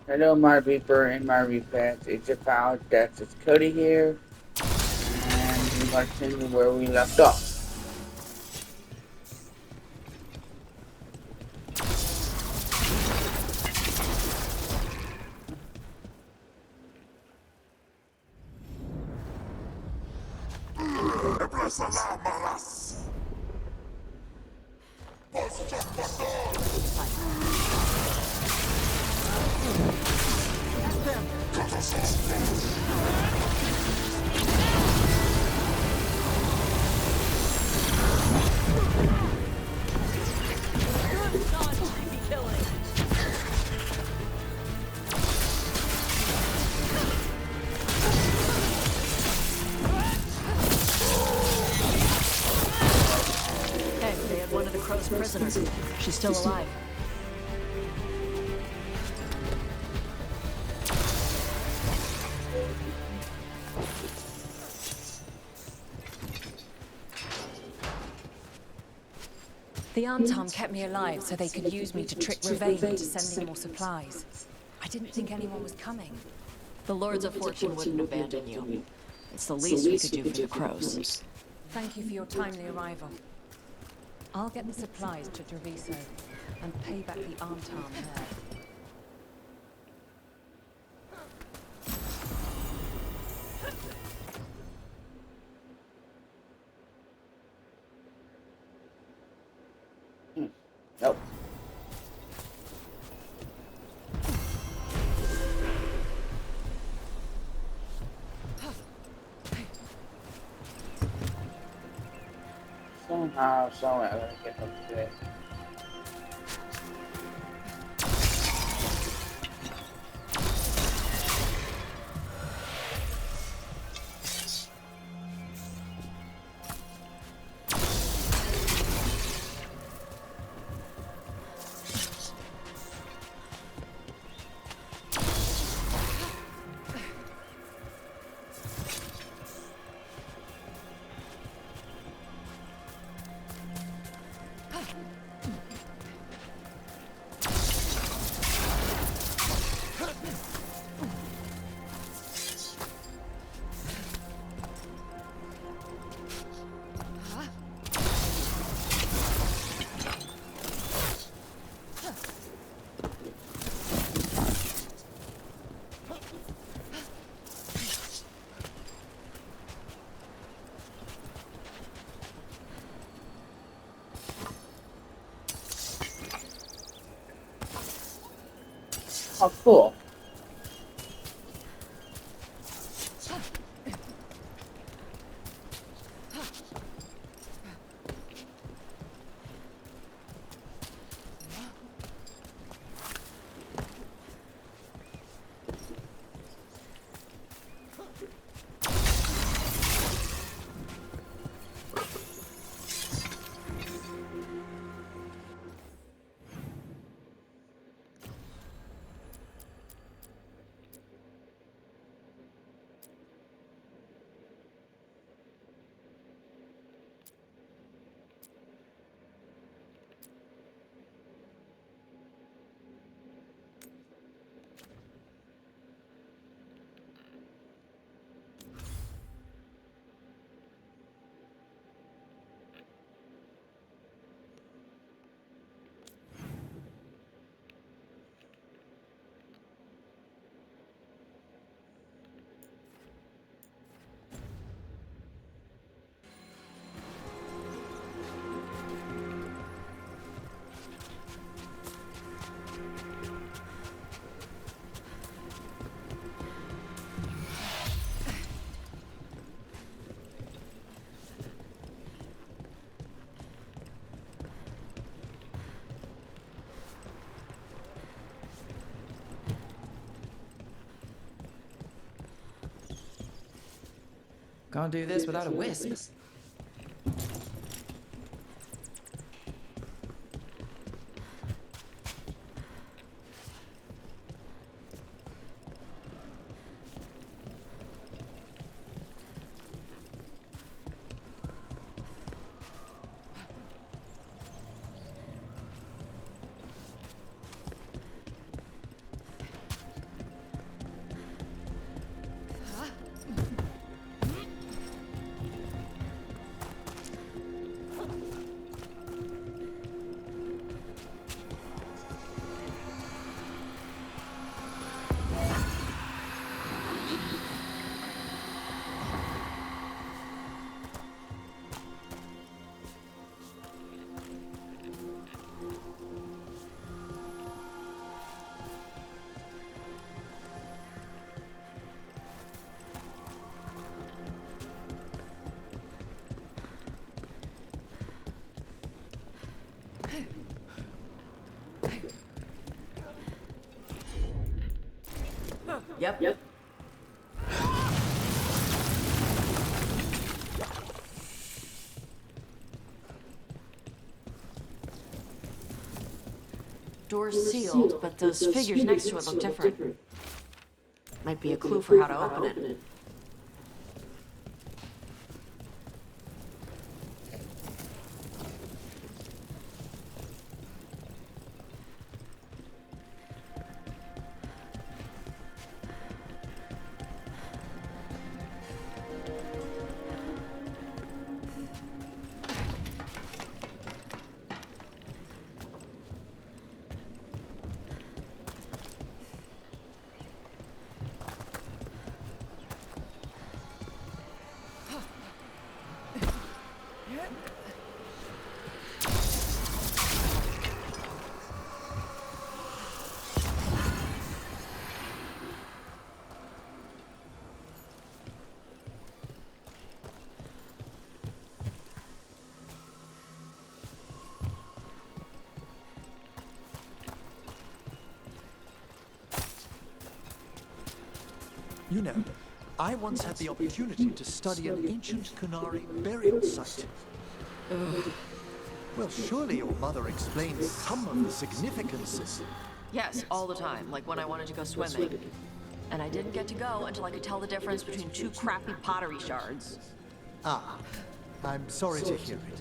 Hello, my Reaper and my Repets. It's your pal, Dex. It's Cody here, and we're going to continue where we left off. Prisoner. She's still alive. The Arm kept me alive so they could use me to trick Veilguard into sending more supplies. I didn't think anyone was coming. The Lords of Fortune wouldn't abandon you. It's the least we could do for the crows. Thank you for your timely arrival. I'll get the supplies to Treviso and pay back the Arm there. Nope. Somehow, somewhere, I'm gonna get them today. Oh, cool. Can't do this without a wisp. Yep. Door's sealed, but those figures next to it look different. Might be a clue for how to open it. You know, I once had the opportunity to study an ancient Kunari burial site. Well, surely your mother explains some of the significances. Yes, all the time, like when I wanted to go swimming. And I didn't get to go until I could tell the difference between two crappy pottery shards. Ah, I'm sorry to hear it.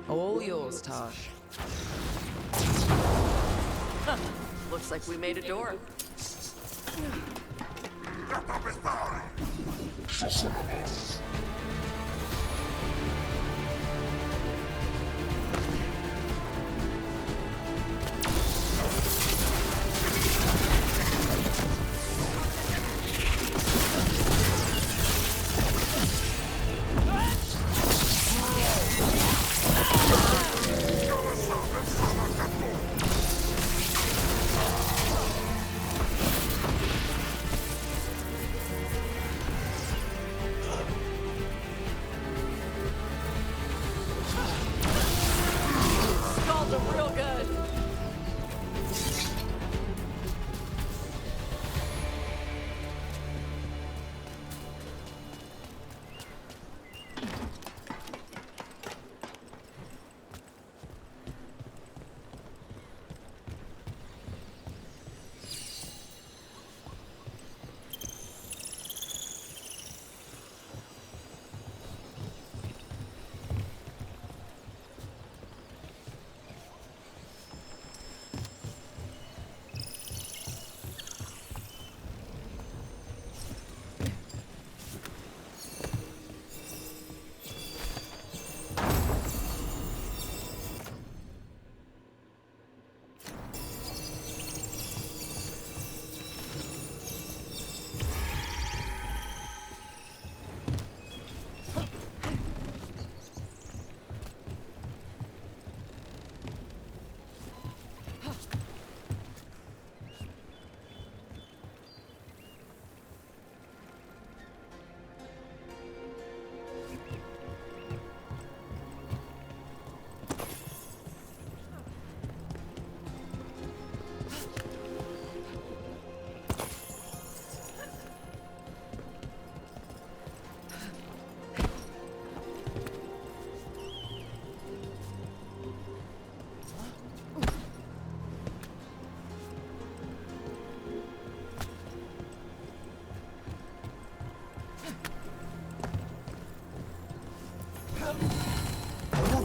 All yours, Tosh. Looks like we made a door.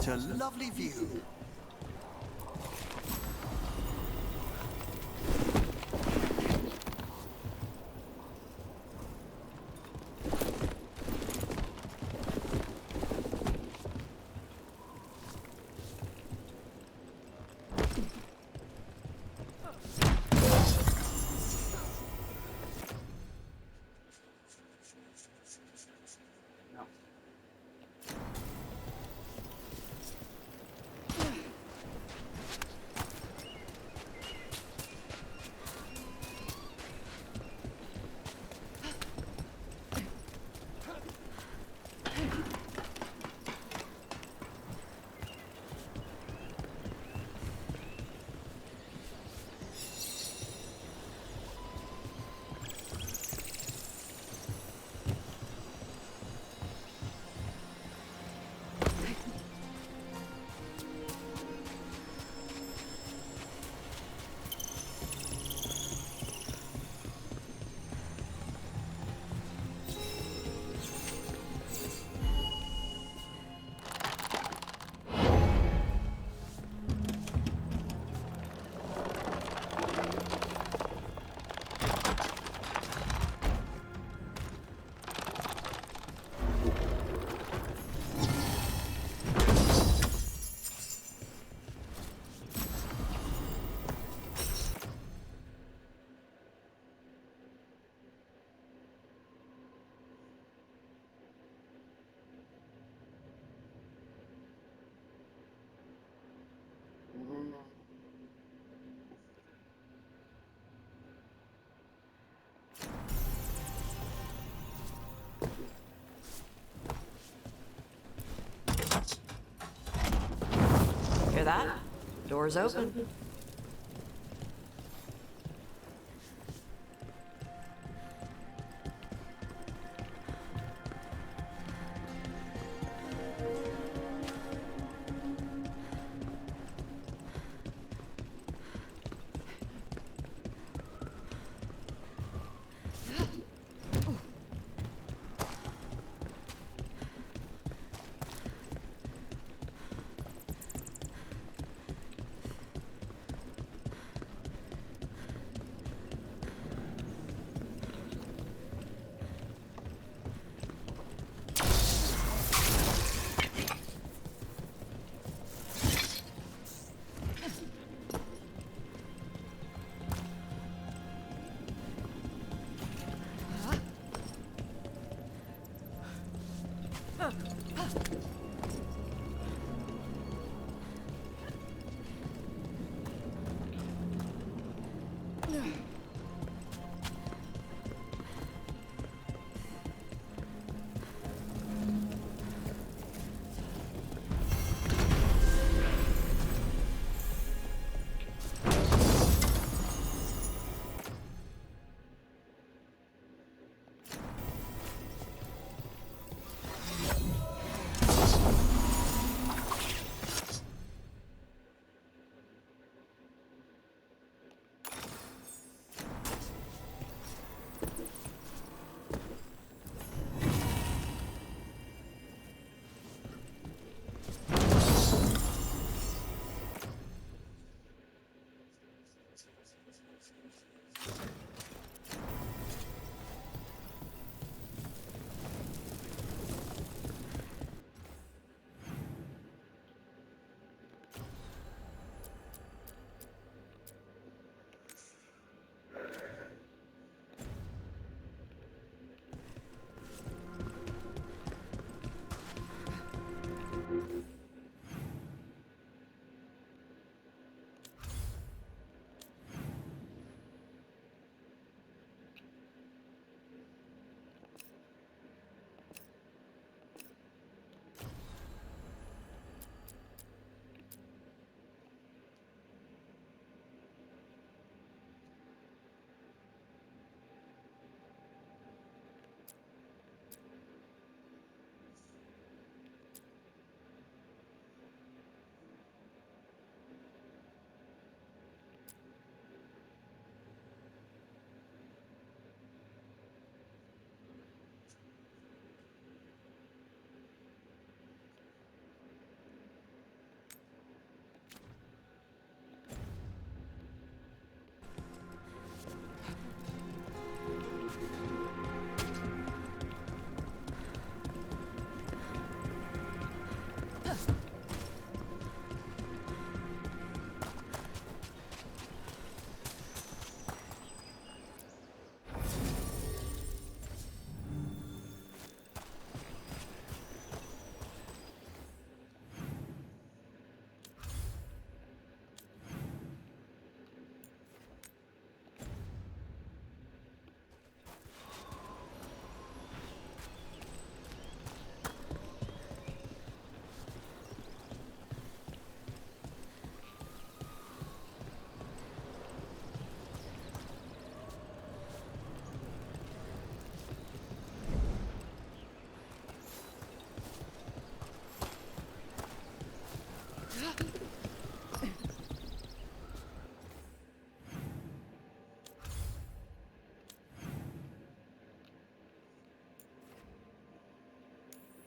What a lovely view. No. Hear that? Door's open.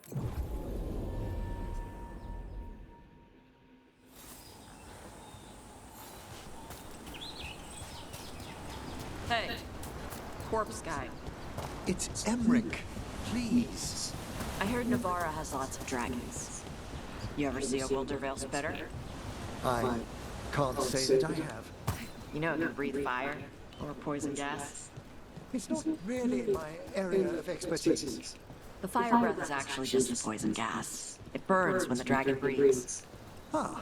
Hey, corpse guy. It's Emmerich. Please. I heard Navarra has lots of dragons. You ever see a Wildervale spitter? I can't say that I have. You know it can breathe fire or poison gas. It's not really my area of expertise. The fire breath is actually just a poison gas. It burns when the dragon breathes. Ah,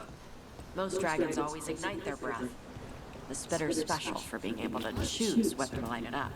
Most dragons always ignite their breath. The spitter's special for being able to choose whether to light it up.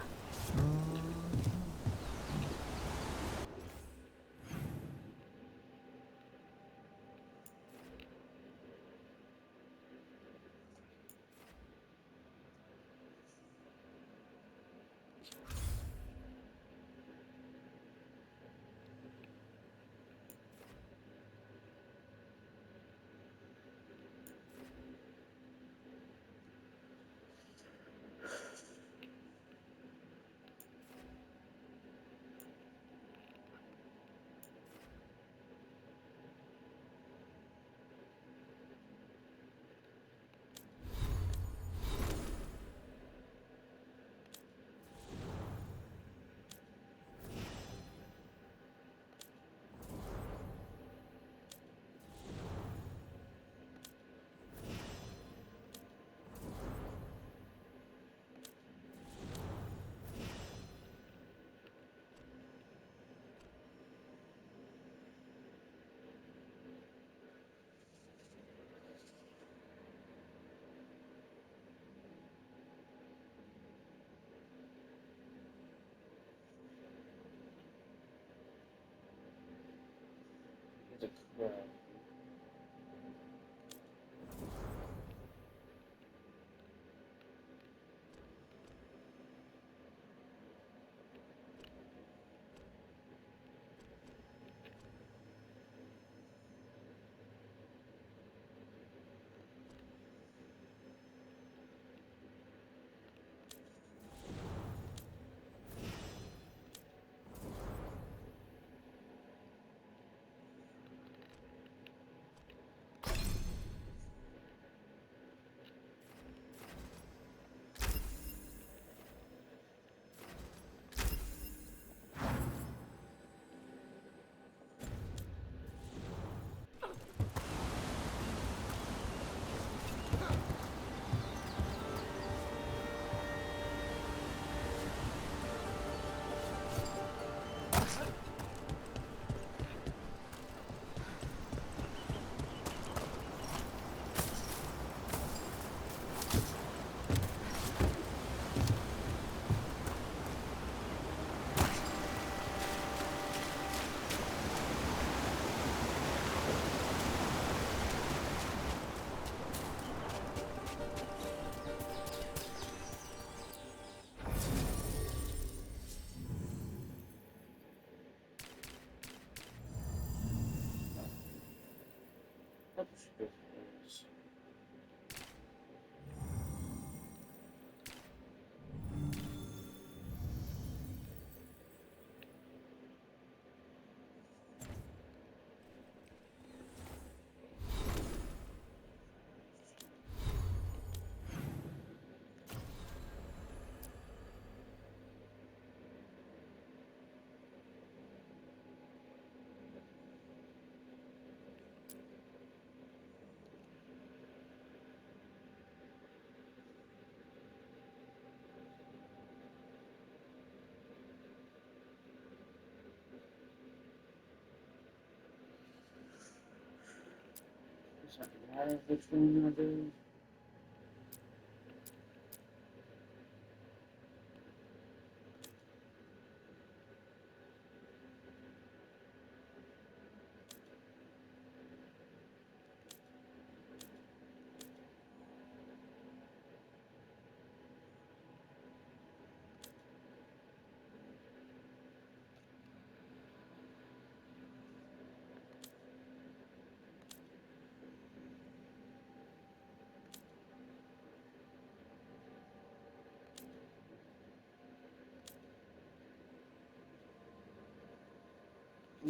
Which one I do?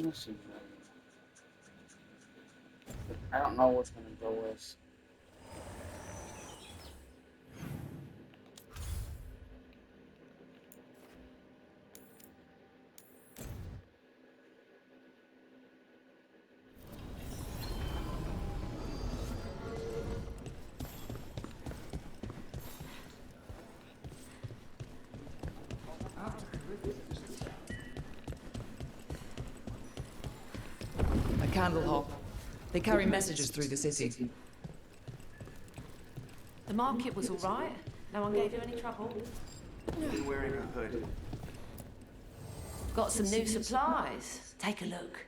Let's see. I don't know what's gonna go with. A candle hop. They carry messages through the city. The market was all right. No one gave you any trouble. Been wearing a hood. Got some new supplies. Take a look.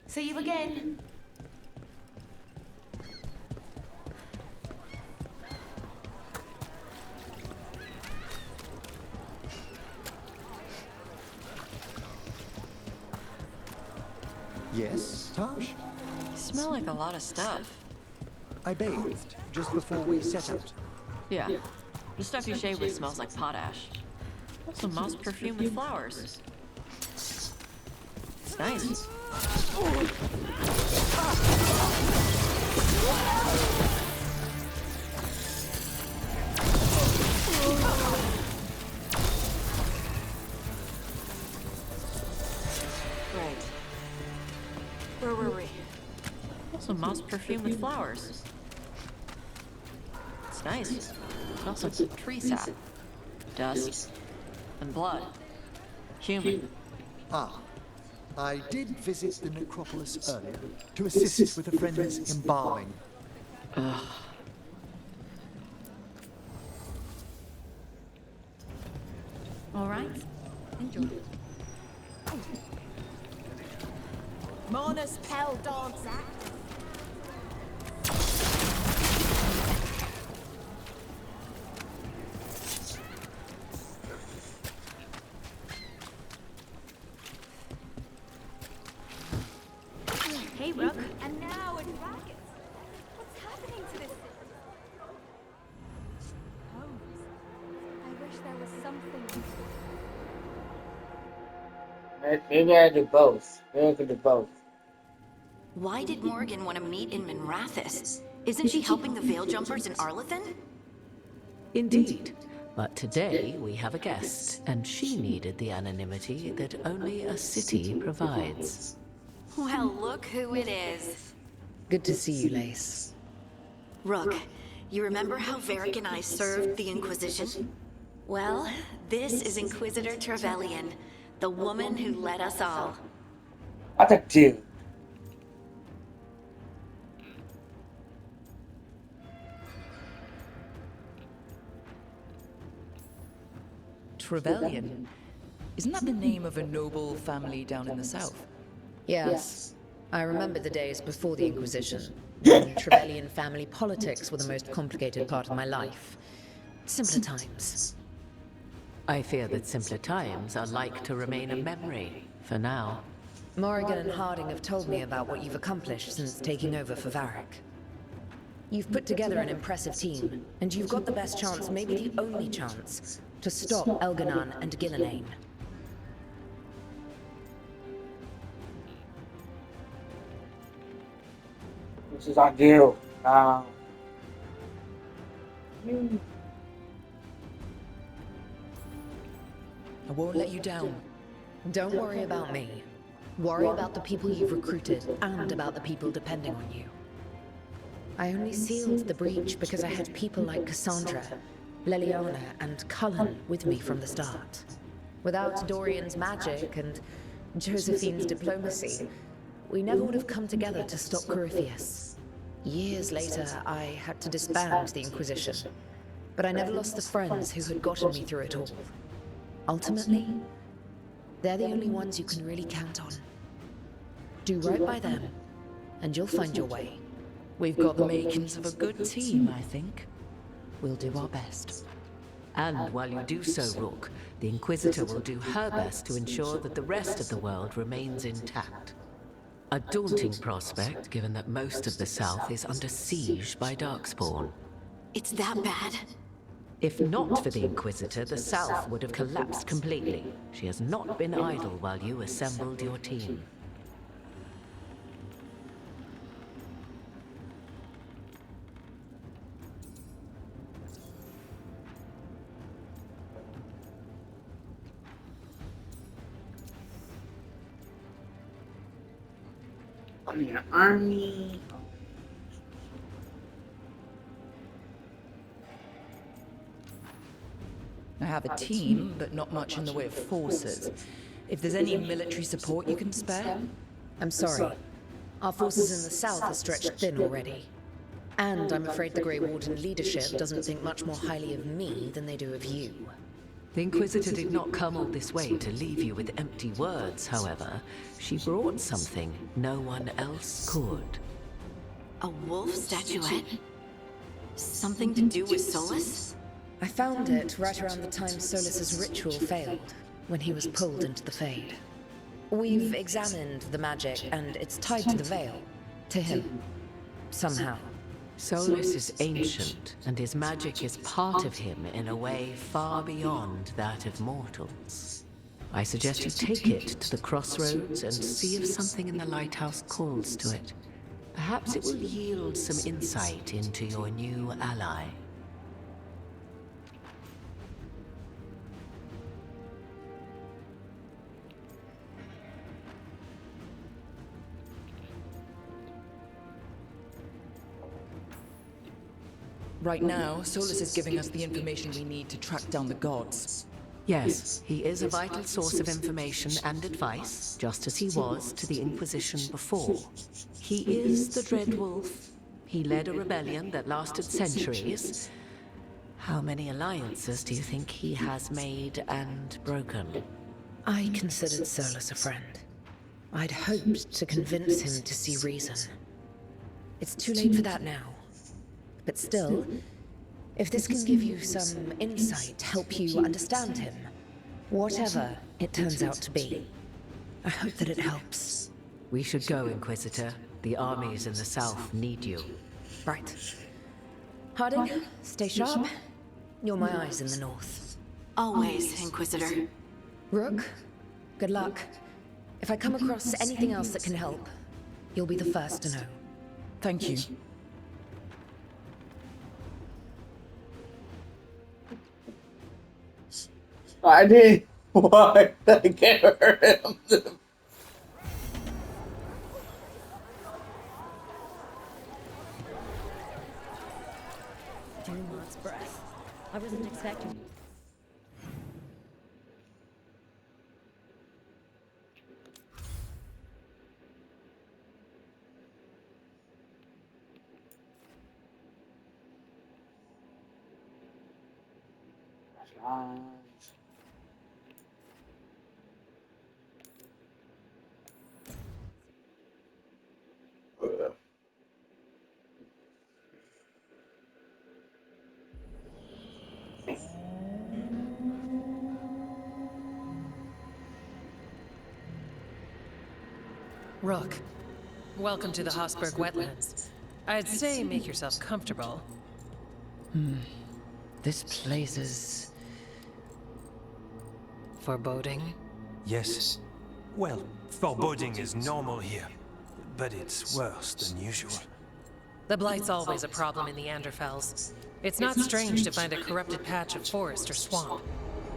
See you again. Yes, Tosh? You smell like a lot of stuff. I bathed just before we set out. Yeah. The stuff you shave with smells like potash. Also moss perfume with flowers. It's nice. Right. Where were we? Also moss perfume with flowers. It's nice. Smells like tree sap. Dust. And blood. Human. Ah, I did visit the necropolis earlier to assist with a friend's embalming. Ugh. All right. Enjoy. Mona's Pell Dogs Act. Hey, Rook. And now in brackets. What's happening to this? Holmes. I wish there was something. Maybe I do both. Maybe I could do both. Why did Morgan want to meet in Minrathous? Isn't she helping the Veil Jumpers in Arlathan? Indeed. But today we have a guest, and she needed the anonymity that only a city provides. Well, look who it is. Good to see you, Lace. Rook, you remember how Varric and I served the Inquisition? Well, this is Inquisitor Trevelyan, the woman who led us all. What a dude. Trevelyan? Isn't that the name of a noble family down in the south? Yes. I remember the days before the Inquisition, when Trevelyan family politics were the most complicated part of my life. Simpler times. I fear that simpler times are like to remain a memory, for now. Morrigan and Harding have told me about what you've accomplished since taking over for Varric. You've put together an impressive team, and you've got the best chance, maybe the only chance, to stop Elganan and Gillenane. This is ideal. I won't let you down. Don't worry about me. Worry about the people you've recruited, and about the people depending on you. I only sealed the breach because I had people like Cassandra, Leliana, and Cullen with me from the start. Without Dorian's magic and Josephine's diplomacy, we never would have come together to stop Corypheus. Years later, I had to disband the Inquisition, but I never lost the friends who had gotten me through it all. Ultimately, they're the only ones you can really count on. Do right by them, and you'll find your way. We've got the makings of a good team, I think. We'll do our best. And while you do so, Rook, the Inquisitor will do her best to ensure that the rest of the world remains intact. A daunting prospect, given that most of the South is under siege by Darkspawn. It's that bad? If not for the Inquisitor, the South would have collapsed completely. She has not been idle while you assembled your team. I mean, an army. I have a team, but not much in the way of forces. If there's any military support you can spare? I'm sorry. Our forces in the south are stretched thin already. And I'm afraid the Grey Warden leadership doesn't think much more highly of me than they do of you. The Inquisitor did not come all this way to leave you with empty words, however. She brought something no one else could. A wolf statuette? Something to do with Solus? I found it right around the time Solus's ritual failed, when he was pulled into the Fade. We've examined the magic, and it's tied to the Veil. To him. Somehow. Solus is ancient, and his magic is part of him in a way far beyond that of mortals. I suggest you take it to the crossroads and see if something in the lighthouse calls to it. Perhaps it will yield some insight into your new ally. Right now, Solus is giving us the information we need to track down the gods. Yes, he is a vital source of information and advice, just as he was to the Inquisition before. He is the Dread Wolf. He led a rebellion that lasted centuries. How many alliances do you think he has made and broken? I considered Solus a friend. I'd hoped to convince him to see reason. It's too late for that now. But still, if this can give you some insight, help you understand him, whatever it turns out to be, I hope that it helps. We should go, Inquisitor. The armies in the south need you. Right. Harding, stay sharp. You're my eyes in the north. Always, Inquisitor. Rook, good luck. If I come across anything else that can help, you'll be the first to know. Thank you. I did. What? I can't hurt him. Dumont's breath. I wasn't expecting. Rook, welcome to the Hosberg wetlands. I'd say make yourself comfortable. This place is... Foreboding? Yes. Well, foreboding is normal here, but it's worse than usual. The Blight's always a problem in the Anderfels. It's not strange to find a corrupted patch of forest or swamp.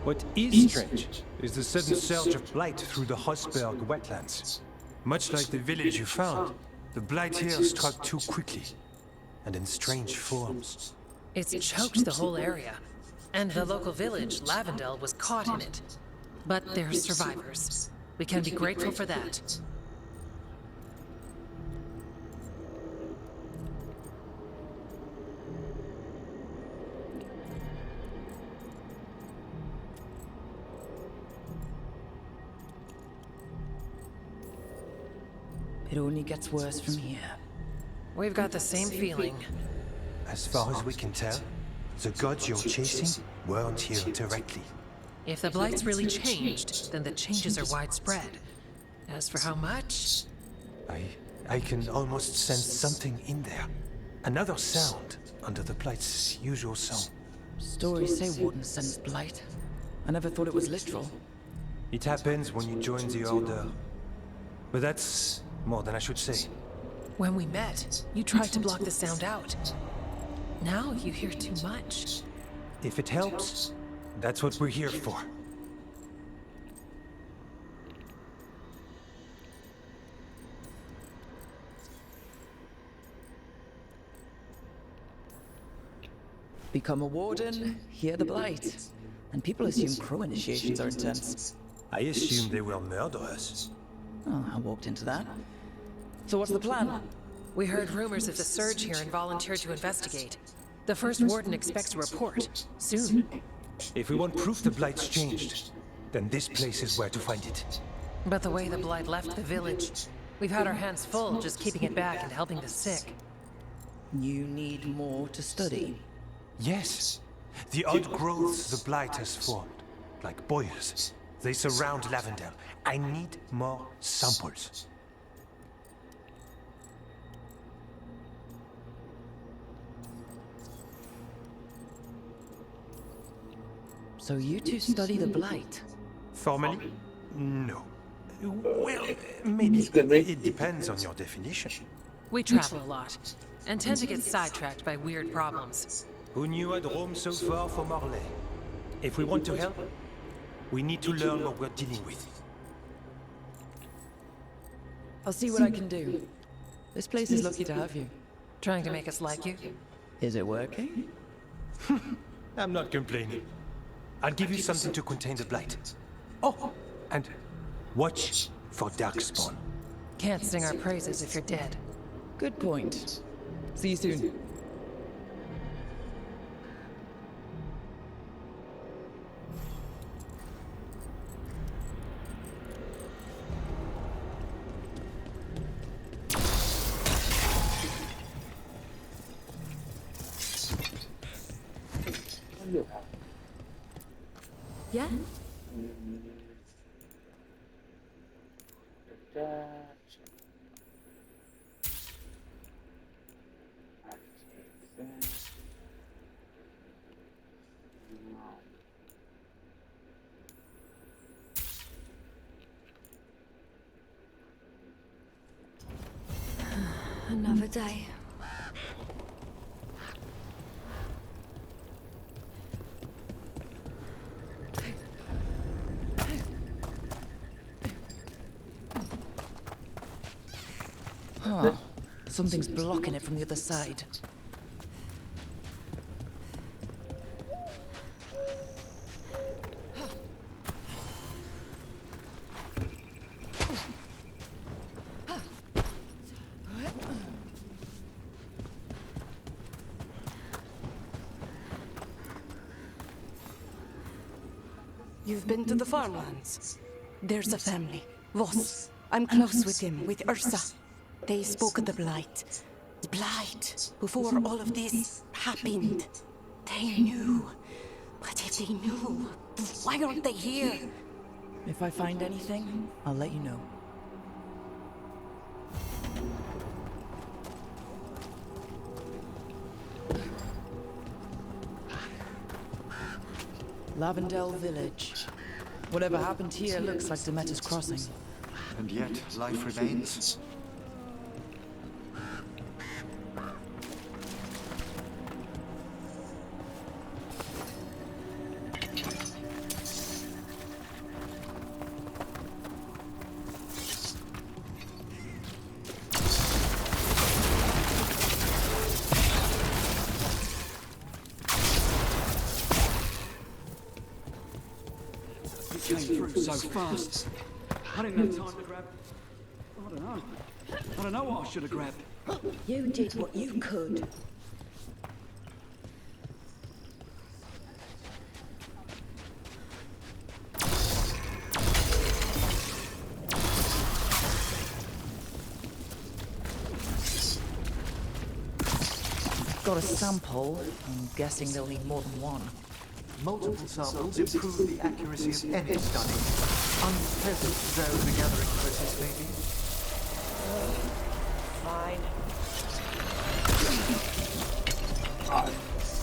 What is strange is the sudden surge of blight through the Hosberg wetlands. Much like the village you found, the blight here struck too quickly, and in strange forms. It's choked the whole area, and the local village, Lavendel, was caught in it. But they're survivors. We can be grateful for that. It only gets worse from here. We've got the same feeling. As far as we can tell, the gods you're chasing weren't here directly. If the Blight's really changed, then the changes are widespread. As for how much... I can almost sense something in there. Another sound under the blight's usual song. Stories say Warden sensed blight. I never thought it was literal. It happens when you join the Order. But that's more than I should say. When we met, you tried to block the sound out. Now you hear too much. If it helps, that's what we're here for. Become a warden, hear the blight. And people assume crow initiations are intense. I assume they will murder us. Oh, I walked into that. So what's the plan? We heard rumors of the surge here and volunteered to investigate. The first warden expects a report. Soon. If we want proof the blight's changed, then this place is where to find it. But the way the blight left the village, we've had our hands full just keeping it back and helping the sick. You need more to study. Yes. The odd growths the blight has formed, like boils. They surround Lavendel. I need more samples. So you two study the blight? Formally? No. Well, maybe. It depends on your definition. We travel a lot, and tend to get sidetracked by weird problems. Who knew I'd roam so far from Marley? If we want to help, we need to learn what we're dealing with. I'll see what I can do. This place is lucky to have you. Trying to make us like you? Is it working? I'm not complaining. I'll give you something to contain the blight. Oh, and watch for Darkspawn. Can't sing our praises if you're dead. Good point. See you soon. Yeah? Another day. Something's blocking it from the other side. You've been to the farmlands? There's a family. Voss. I'm close with him, with Ursa. They spoke of the Blight. Blight. Before all of this happened. They knew. But if they knew, why aren't they here? If I find anything, I'll let you know. Lavendel Village. Whatever happened here looks like Demeter's Crossing. And yet, life remains. It came through so fast. I didn't have time to grab... I don't know. I don't know what I should have grabbed. You did what you could. Got a sample. I'm guessing they'll need more than one. Multiple samples improve the accuracy of any study. Unpleasant to throw the gathering process, maybe. Fine.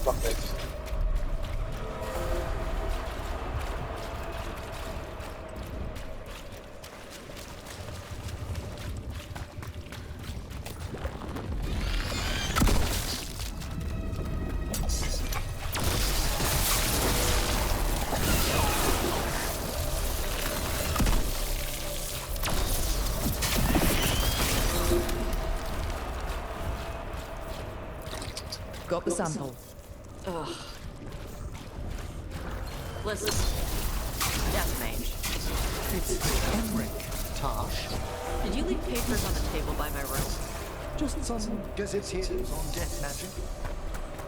Fuck it. Got the sample. Ugh. Listen. Death mage. It's Emmerich, Tash. Did you leave papers on the table by my room? Just some gazetteers on death magic.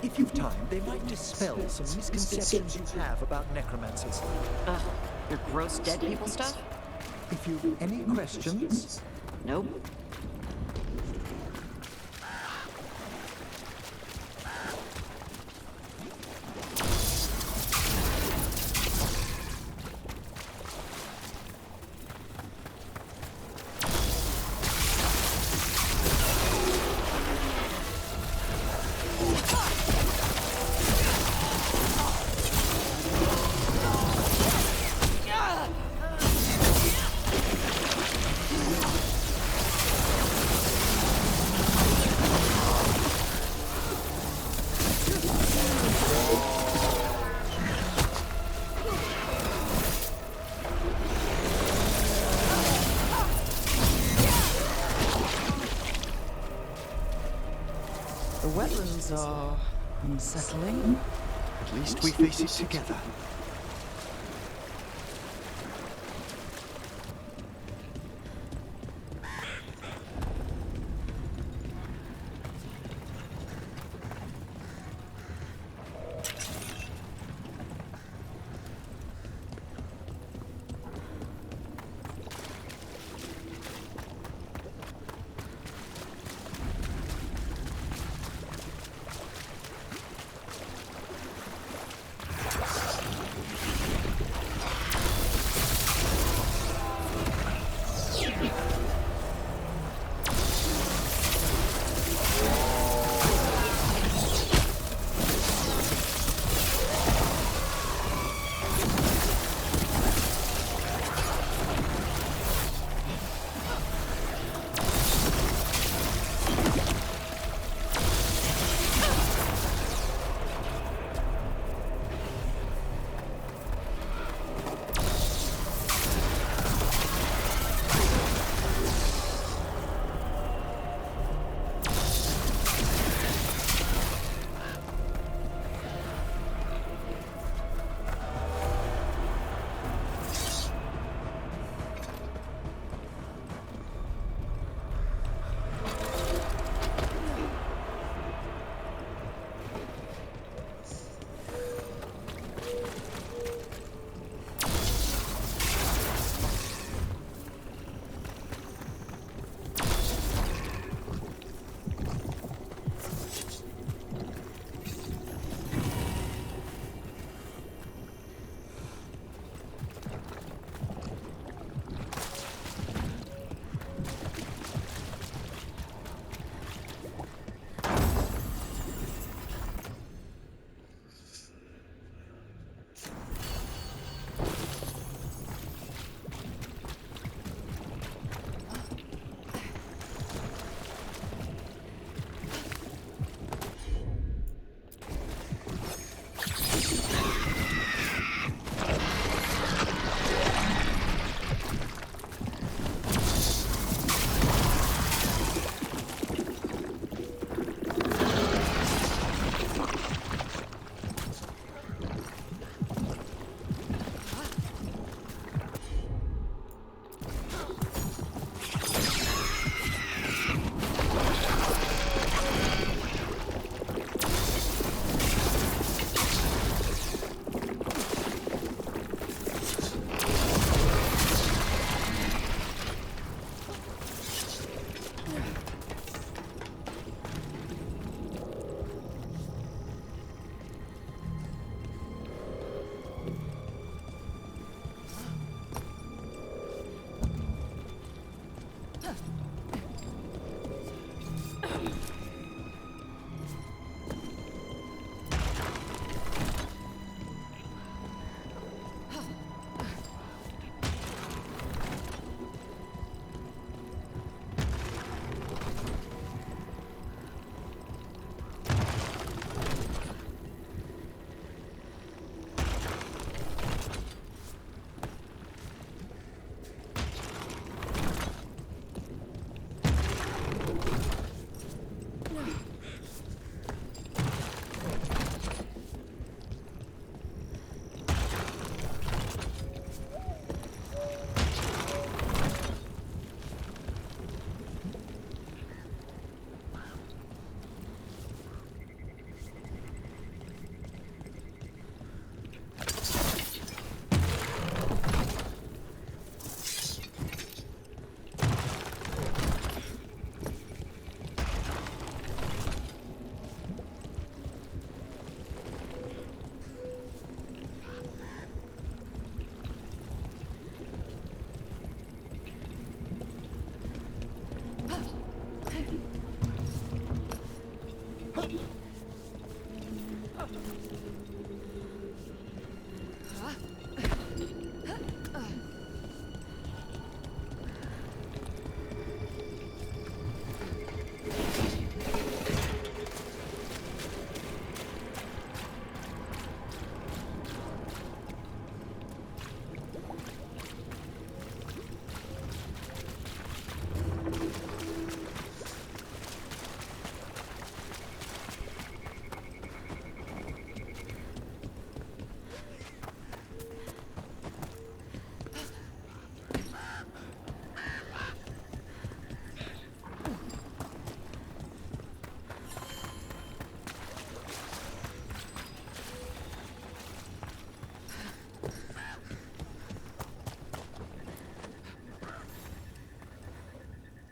If you've time, they might dispel some misconceptions you have about necromancers. Ugh. Your gross dead people stuff? If you've any questions... Nope. The wetlands are unsettling. At least we face it together.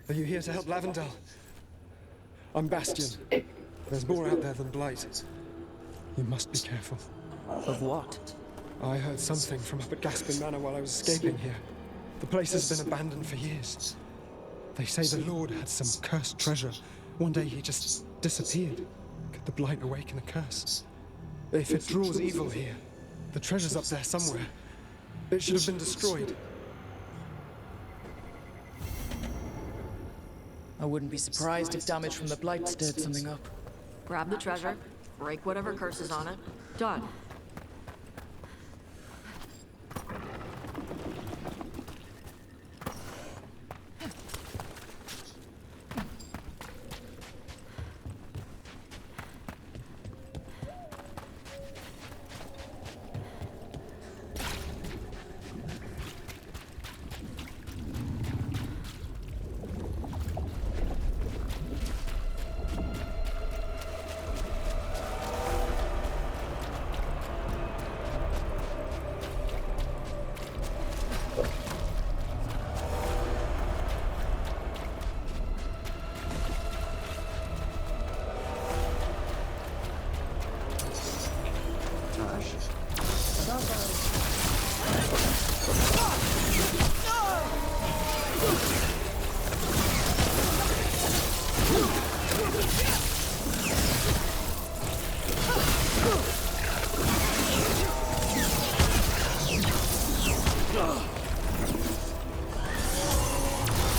Are you here to help Lavendel? I'm Bastion. There's more out there than Blight. You must be careful. Of what? I heard something from up at Gaspin Manor while I was escaping here. The place has been abandoned for years. They say the Lord had some cursed treasure. One day he just disappeared. Could the Blight awaken a curse? If it draws evil here, the treasure's up there somewhere. It should have been destroyed. I wouldn't be surprised if damage from the Blight stirred something up. Grab the treasure, break whatever curse is on it. Done.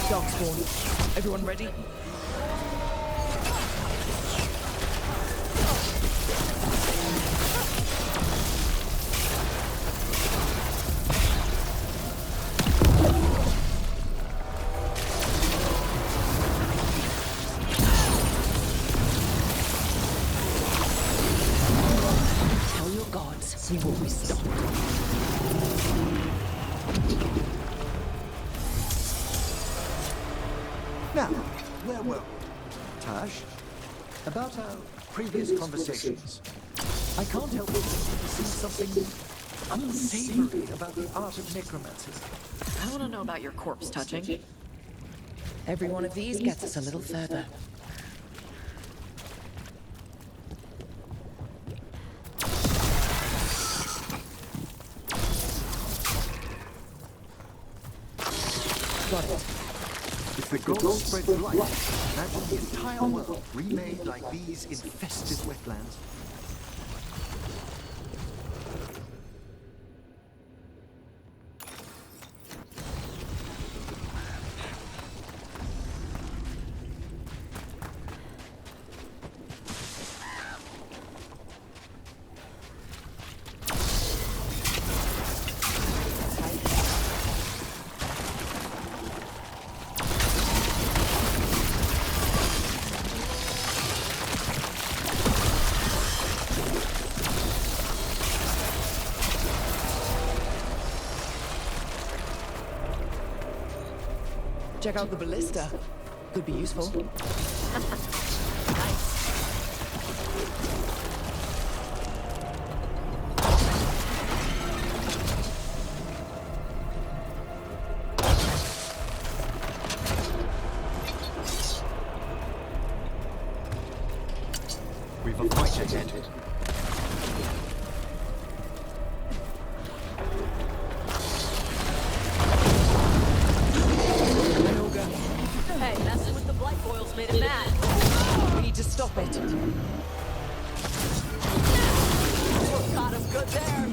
Darkspawn. Everyone ready? Tell your gods we will be stopped. Now, where were we? Taj, about our previous conversations, I can't help but see something unsavory about the art of necromancy. I want to know about your corpse touching. Every one of these gets us a little further. Got it. If the gods spread light, imagine the entire world remade like these infested wetlands. Check out the ballista. Could be useful. We've a fight ahead. Hey, messing with the blight boils made it mad. We need to stop it. Got him good there.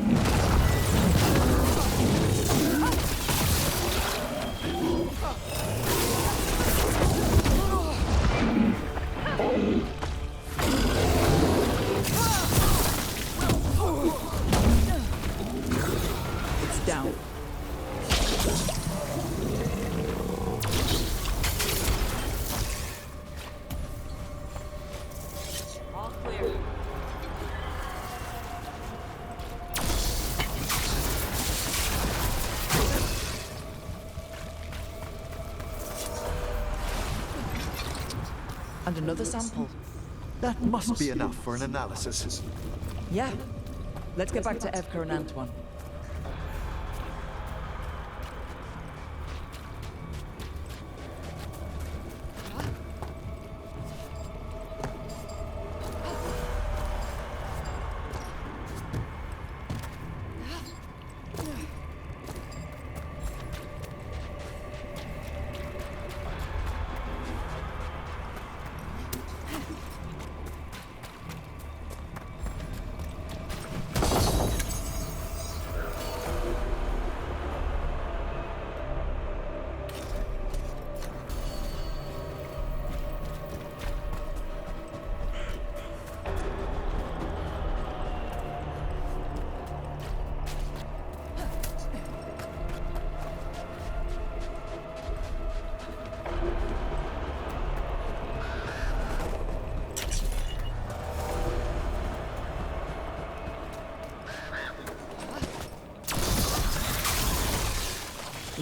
It's down. All clear. And another sample. That must be enough for an analysis. Yeah. Let's get back to Evka and Antoine.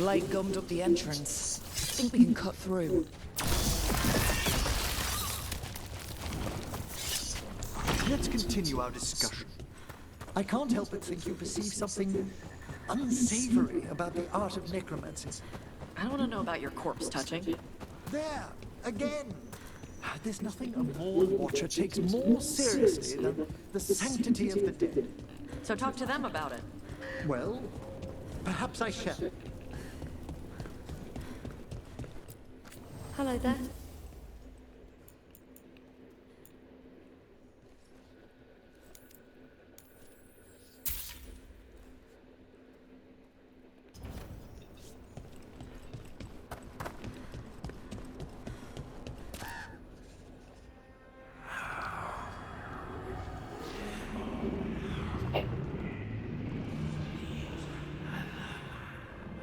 blight gummed up the entrance. Think we can cut through. Let's continue our discussion. I can't help but think you perceive something unsavory about the art of necromancy. I don't want to know about your corpse touching. There, again! There's nothing a Morn Watcher takes more seriously than the sanctity of the dead. So talk to them about it. Well, perhaps I shall. Hello there.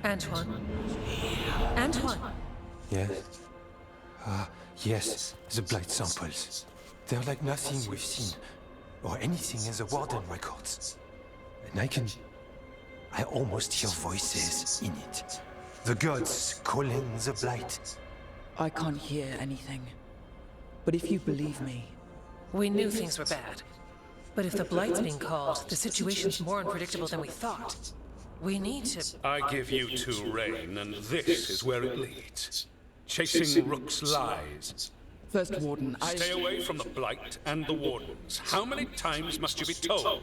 Antoine. Antoine! Yes? Yes, the blight samples. They're like nothing we've seen, or anything in the Warden records. And I almost hear voices in it. The gods calling the blight. I can't hear anything. But if you believe me... We knew things were bad. But if the Blight's being called, the situation's more unpredictable than we thought. We need to... I give you two Rain, and this is where it leads. Chasing Rook's lies. First Warden, Stay away from the Blight and the Wardens. How many times must you be told?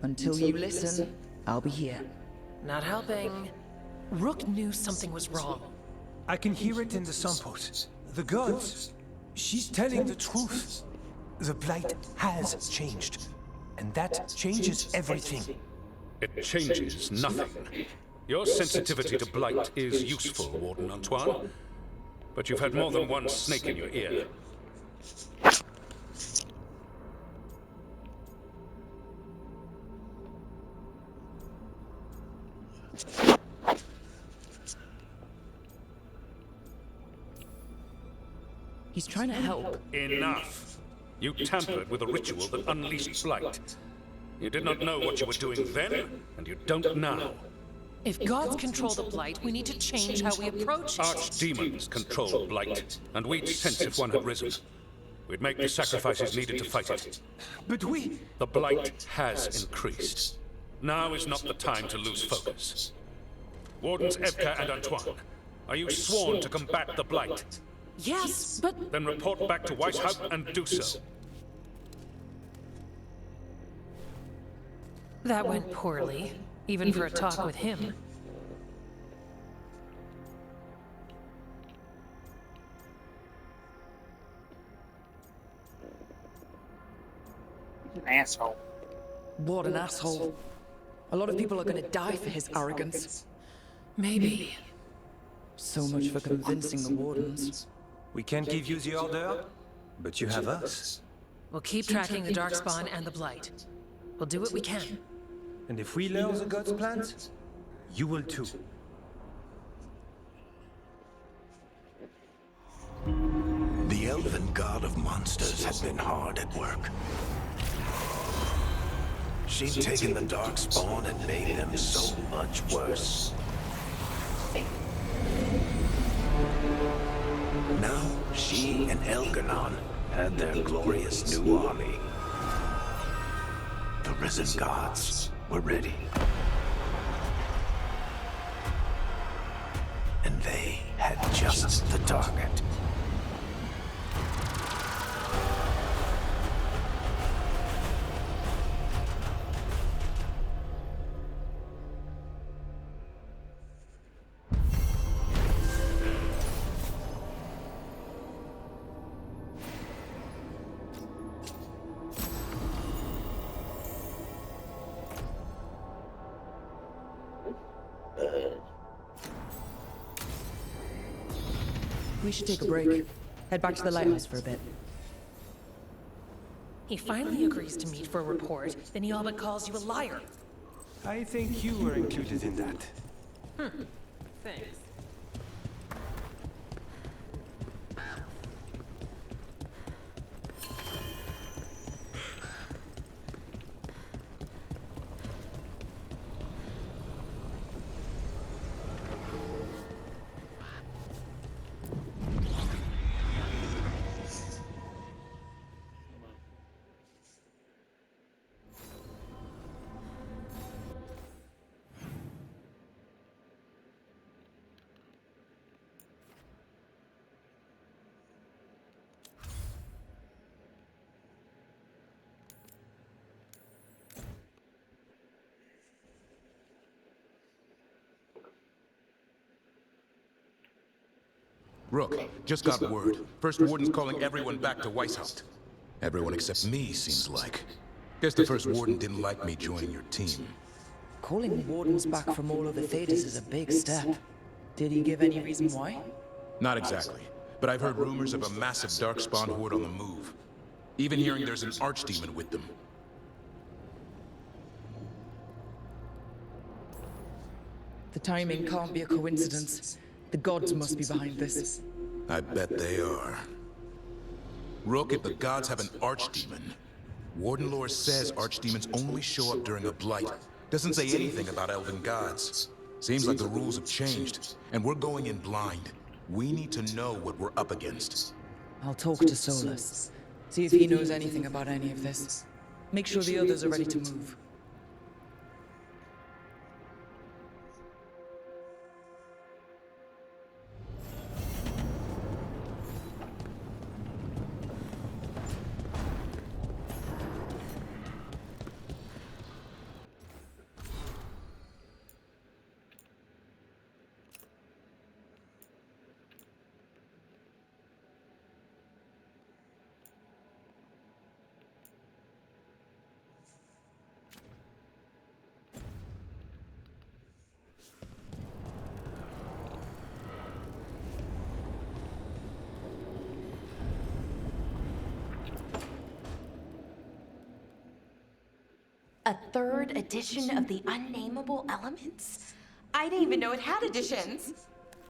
Until you listen, I'll be here. Not helping. Rook knew something was wrong. I can hear it in the samples. The gods. She's telling the truth. The blight has changed. And that changes everything. It changes nothing. Your sensitivity to Blight is useful, Warden Antoine. But you've had more than one snake in your ear. He's trying to help. Enough! You tampered with a ritual that unleashed Blight. You did not know what you were doing then, and you don't now. If gods control the Blight, we need to change how we approach it. Archdemons control Blight, and we'd sense if one had risen. We'd make the sacrifices needed to fight it. But we... The Blight has increased. Now is not the time to lose focus. Wardens Evka and Antoine, are you sworn to combat the Blight? Yes, but... Then report back to Weishaupt and do so. That went poorly, even for a talk with him. He's an asshole. What an asshole. A lot of people are gonna die for his arrogance. Maybe. So much for convincing the Wardens. We can't give you the order, but you have us. We'll keep tracking the Darkspawn and the Blight. We'll do what we can. And if we learn the gods' plans, you will too. The elven god of monsters had been hard at work. She'd taken the Darkspawn and made them so much worse. Now, she and Elganon had their glorious new army. The risen gods were ready. And they had just the target. We should take a break. Head back to the lighthouse for a bit. He finally agrees to meet for a report, then he all but calls you a liar. I think you were included in that. Thanks. Rook, just got word. First Warden's calling everyone back to Weishaupt. Everyone except me, seems like. Guess the First Warden didn't like me joining your team. Calling wardens back from all over Thedas is a big step. Did he give any reason why? Not exactly, but I've heard rumors of a massive Darkspawn horde on the move. Even hearing there's an archdemon with them. The timing can't be a coincidence. The gods must be behind this. I bet they are. Rook, if the gods have an archdemon, Warden lore says archdemons only show up during a blight. Doesn't say anything about elven gods. Seems like the rules have changed, and we're going in blind. We need to know what we're up against. I'll talk to Solus. See if he knows anything about any of this. Make sure the others are ready to move. A third edition of the Unnameable Elements? I didn't even know it had editions.